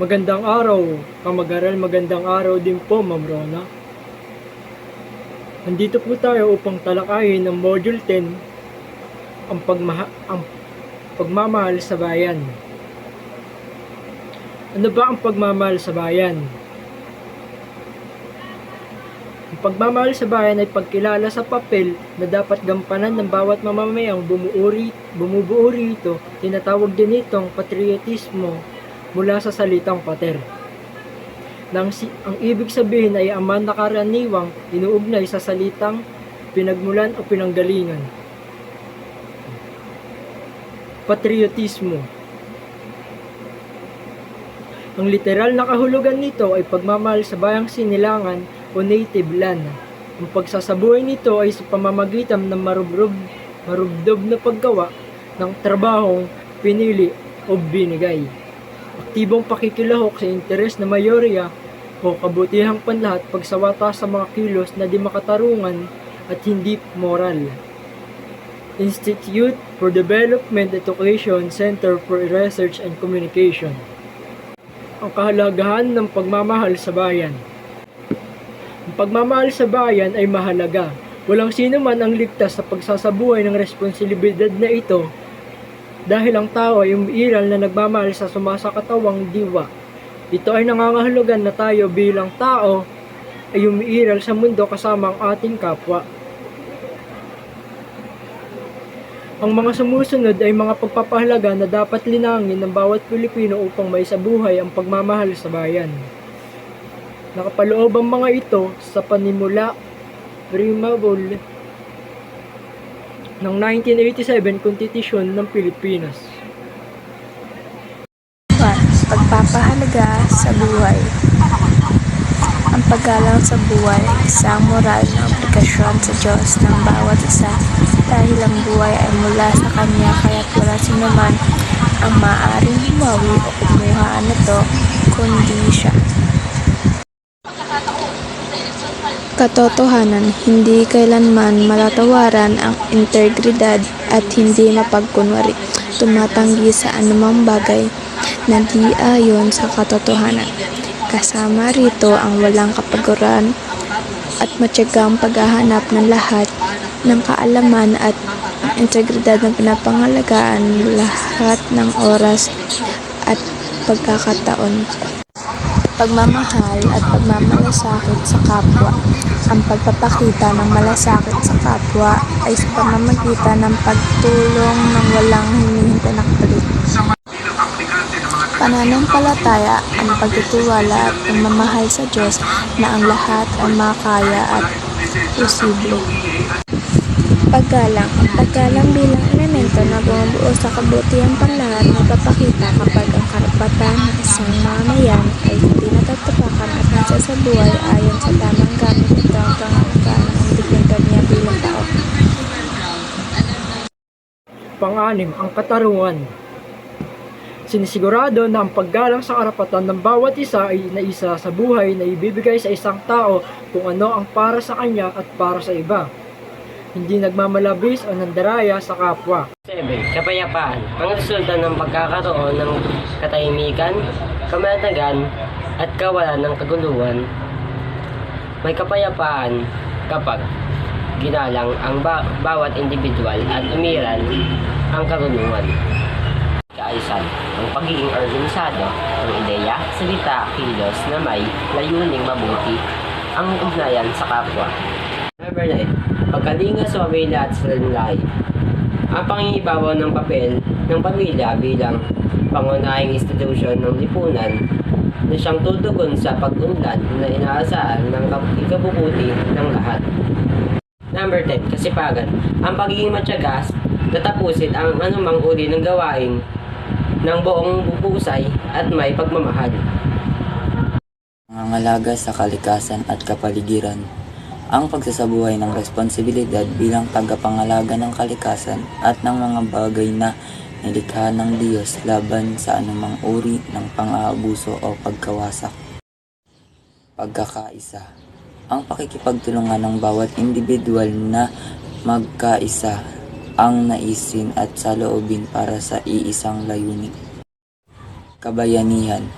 Magandang araw, kamag-aral, magandang araw din po, Ma'am Rona. Nandito po tayo upang talakayin ang Module 10, ang pagmamahal sa bayan. Ano ba ang pagmamahal sa bayan? Ang pagmamahal sa bayan ay pagkilala sa papel na dapat gampanan ng bawat mamamayang bumubuo rito. Tinatawag din itong patriotismo mula sa salitang pater. Ang ibig sabihin ay ang nakaraniwang inuugnay sa salitang pinagmulan o pinanggalingan. Patriotismo. Ang literal na kahulugan nito ay pagmamahal sa bayang sinilangan o native land. Ang pagsasabuhay nito ay sa pamamagitan ng marubdob na paggawa ng trabahong pinili o binigay. Aktibong pakikilahok sa interes na mayorya o kabutihang panlahat pagsawata sa mga kilos na di makatarungan at hindi moral. Institute for Development Education Center for Research and Communication. Ang kahalagahan ng pagmamahal sa bayan. Ang pagmamahal sa bayan ay mahalaga. Walang sino man ang ligtas sa pagsasabuhay ng responsibilidad na ito dahil ang tao ay umiiral na nagmamahal sa sumasakatawang diwa. Ito ay nangangahulugan na tayo bilang tao ay umiiral sa mundo kasama ang ating kapwa. Ang mga sumusunod ay mga pagpapahalaga na dapat linangin ng bawat Pilipino upang maisabuhay ang pagmamahal sa bayan. Nakapaloob ang mga ito sa panimula Primabol ng 1987 Konstitusyon ng Pilipinas. Pagpapahalaga sa buhay. Ang paggalang sa buhay ay isang moral na obligasyon sa Diyos ng bawat isa dahil ang buhay ay mula sa Kanya kaya't wala sinuman ang maaaring bumawi o kumuha nito kundi Siya. Katotohanan, hindi kailanman matatawaran ang integridad at hindi mapagkunwari, tumatanggi sa anumang bagay na di ayon sa katotohanan. Kasama rito ang walang kapaguran at matyagang paghahanap ng lahat ng kaalaman at integridad na pinapangalagaan lahat ng oras at pagkakataon. Pagmamahal at pagmamalasakit sa kapwa. Ang pagpapakita ng malasakit sa kapwa ay sa pamamagitan ng pagtulong ng walang hinihintay na kapalit. Pananampalataya, ang pagtitiwala at pagmamahal sa Diyos na ang lahat ay makakaya at posible. Paggalang. Ang paggalang bilang elemento na bumubuo sa kabutihang panlahat ay papakita kapag ang karapatan ng isang mamamayan ay hindi natatapakan at nagsasabuhay ayon sa tamang gamit nito ang pangangalagaan ng dignidad niya bilang tao. Pang-anim, ang katarungan. Sinisigurado na ang paggalang sa karapatan ng bawat isa ay naisa sa buhay na ibibigay sa isang tao kung ano ang para sa kanya at para sa iba. Hindi nagmamalabis o nandaraya sa kapwa. 7. Kapayapaan. Ang resulta ng pagkakaroon ng katahimikan, kamanatagan, at kawalan ng kaguluhan. May kapayapaan kapag ginalang ang bawat individual at umiral ang karunungan. Kaayusan. Ang pagiging organisado ng ideya, salita, kilos na may layuning mabuti ang ugnayan sa kapwa. Number 9. Pagkalinga sa pamilya at sa lalaki. Ang pangingibabaw ng papel ng pamilya bilang pangunahing institusyon ng lipunan na siyang tutugon sa pag-unlad na inaasahan ng ikabubuti ng lahat. Number 10. Kasipagan. Ang pagiging matyagas na tapusin ang anumang uri ng gawain ng buong bubusay at may pagmamahal. Pangangalaga sa kalikasan at kapaligiran. Ang pagsasabuhay ng responsibilidad bilang tagapangalaga ng kalikasan at ng mga bagay na nilikha ng Diyos laban sa anumang uri ng pang-aabuso o pagkawasak. Pagkakaisa. Ang pakikipagtulungan ng bawat individual na magkaisa ang naisin at saloobin para sa iisang layunin. Kabayanihan.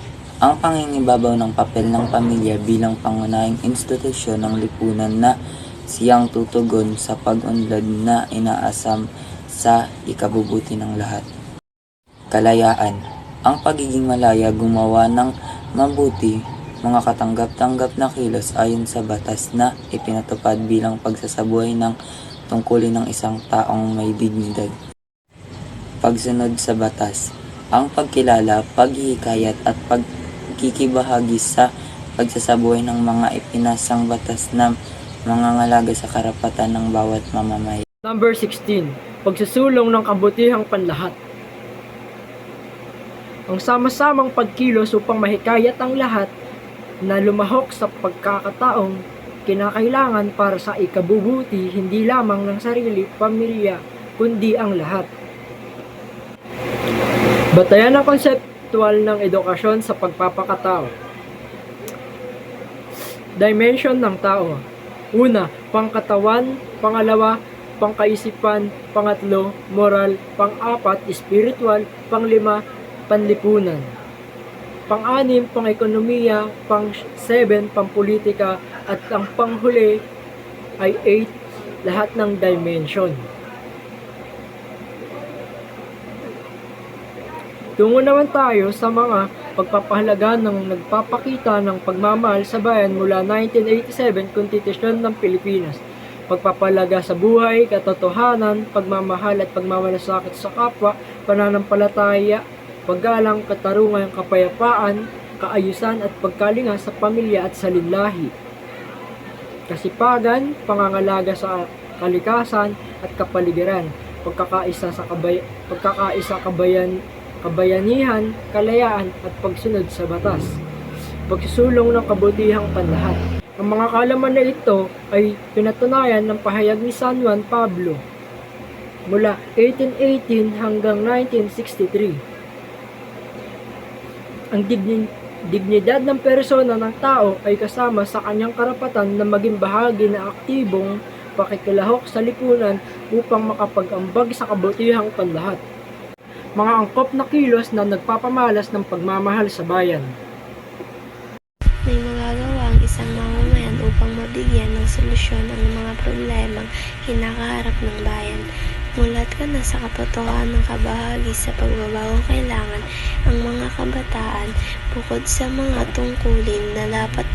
Ang pangingibabaw ng papel ng pamilya bilang pangunahing institusyon ng lipunan na siyang tutugon sa pag-unlad na inaasam sa ikabubuti ng lahat. Kalayaan. Ang pagiging malaya gumawa ng mabuti, mga katanggap-tanggap na kilos ayon sa batas na ipinatupad bilang pagsasabuhay ng tungkulin ng isang taong may dignidad. Pagsunod sa batas. Ang pagkilala, paghihikayat at pagkikibahagi sa pagsasabuhay ng mga ipinasang batas na mangangalaga sa karapatan ng bawat mamamayan. Number 16. Pagsusulong ng kabutihang panlahat. Ang sama-samang pagkilos upang mahikayat ang lahat na lumahok sa pagkakataong kinakailangan para sa ikabubuti hindi lamang ng sarili, pamilya, kundi ang lahat. Batayan ng konseptual ng edukasyon sa pagpapakatao. Dimension ng tao. Una, pangkatawan. Pangalawa, pangkaisipan. Pangatlo, moral. Pang-apat, spiritual. Panglima, panlipunan. Pang-anim, pang-ekonomiya. Pang-7, pang-politika. At ang panghuli ay 8, lahat ng dimension. Tungo naman tayo sa mga pagpapahalaga ng nagpapakita ng pagmamahal sa bayan mula 1987 Konstitusyon ng Pilipinas. Pagpapahalaga sa buhay, katotohanan, pagmamahal at pagmamalasakit sa kapwa, pananampalataya, paggalang, katarungan, kapayapaan, kaayusan at pagkalinga sa pamilya at sa linlahi. Kasipagan, pangangalaga sa kalikasan at kapaligiran, pagkakaisa kabayanihan, kalayaan at pagsunod sa batas. Pagsusulong ng kabutihang panlahat. Ang mga kaalaman na ito ay pinatunayan ng pahayag ni San Juan Pablo mula 1818 hanggang 1963. Ang dignidad ng persona ng tao ay kasama sa kanyang karapatan na maging bahagi ng aktibong pakikilahok sa lipunan upang makapag-ambag sa kabutihang panlahat. Mga angkop na kilos na nagpapamalas ng pagmamahal sa bayan. May magagawa ang isang mamamayan upang mabigyan ng solusyon ang mga problemang kinakaharap ng bayan. Mulat ka na sa katotohanan ng kabahagi sa pagbabagong kailangan ang mga kabataan bukod sa mga tungkulin na dapat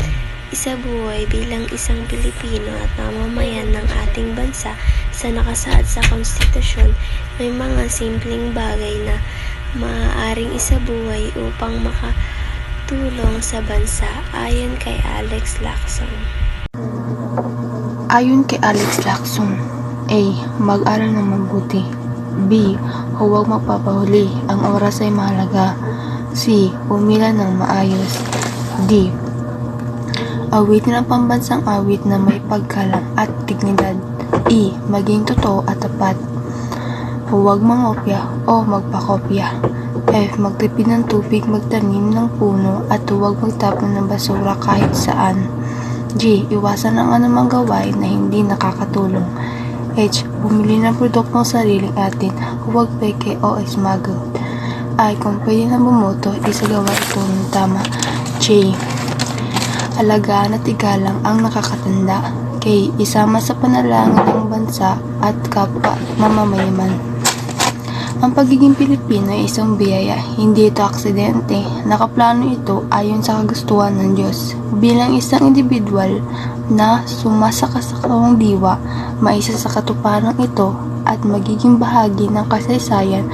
isabuhay bilang isang Pilipino at mamamayan ng ating bansa sa nakasaad sa konstitusyon. May mga simpleng bagay na maaaring isabuhay upang makatulong sa bansa ayon kay Alex Lacson. Ayon kay Alex Lacson, A. Mag-aral ng mabuti. B. Huwag magpapahuli. Ang oras ay mahalaga. C. Pumila ng maayos. D. Awitin ang pambansang awit na may paggalang at dignidad. E. Maging totoo at tapat. Huwag mangopya o magpakopya. F. Magtipid ng tubig, magtanim ng puno at huwag magtapon ng basura kahit saan. G. Iwasan ang anumang gawain na hindi nakakatulong. H. Bumili ng produktong sariling atin, huwag peke o smuggle. I. Kung pwede na bumoto, isagawa ito ng tama. J. Alagaan at igalang ang nakakatanda. K. Isama sa panalangin ng bansa at kapwa mamamayaman. Ang pagiging Pilipino ay isang biyaya, hindi ito aksidente. Nakaplano ito ayon sa kagustuhan ng Diyos. Bilang isang individual na sumasakasakawang diwa, maisa sa katuparan ito at magiging bahagi ng kasaysayan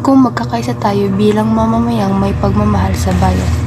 kung magkakaisa tayo bilang mamamayang may pagmamahal sa bayan.